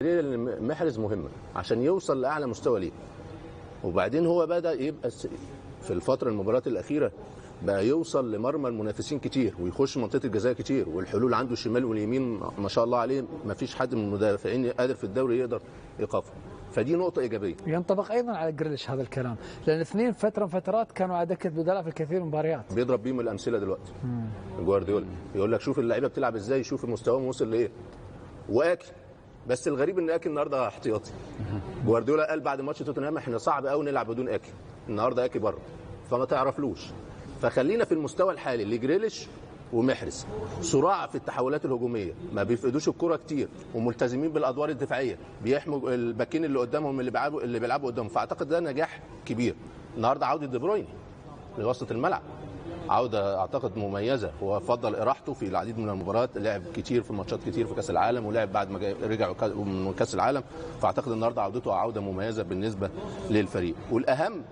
ليه؟ لان محرز مهمه عشان يوصل لاعلى مستوى ليه. وبعدين هو بدا يبقى في الفتره المباريات الاخيره بقى يوصل لمرمى المنافسين كتير ويخش منطقه الجزاء كتير، والحلول عنده الشمال واليمين ما شاء الله عليه، ما فيش حد من المدافعين قادر في الدوري يقدر يقفه. فدي نقطه ايجابيه. ينطبق ايضا على جريليش هذا الكلام، لان الاثنين فتره من فترات كانوا على دكه بدلاء في الكثير من المباريات. بيضرب بيهم الامثله دلوقتي. جوارديولا يقول لك شوف اللعيبه بتلعب ازاي، شوف مستواهم وصل لايه. واكل، بس الغريب ان اكل النهارده احتياطي. جوارديولا قال بعد ماتش توتنهام احنا صعب قوي نلعب بدون اكل، النهارده اكل بره فما تعرفلوش. فخلينا في المستوى الحالي لجريليش ومحرز، صراع في التحولات الهجوميه، ما بيفقدوش الكره كتير وملتزمين بالادوار الدفاعيه، بيحموا الباكين اللي قدامهم اللي بيلعبوا قدامهم، فاعتقد ده نجاح كبير. النهارده عوده دي برويني لوسط الملعب، عوده اعتقد مميزه. هو فضل اراحته في العديد من المباريات، لعب كتير في ماتشات كتير في كاس العالم، ولعب بعد ما رجع من كاس العالم، فاعتقد النهارده عودته عوده مميزه بالنسبه للفريق. والاهم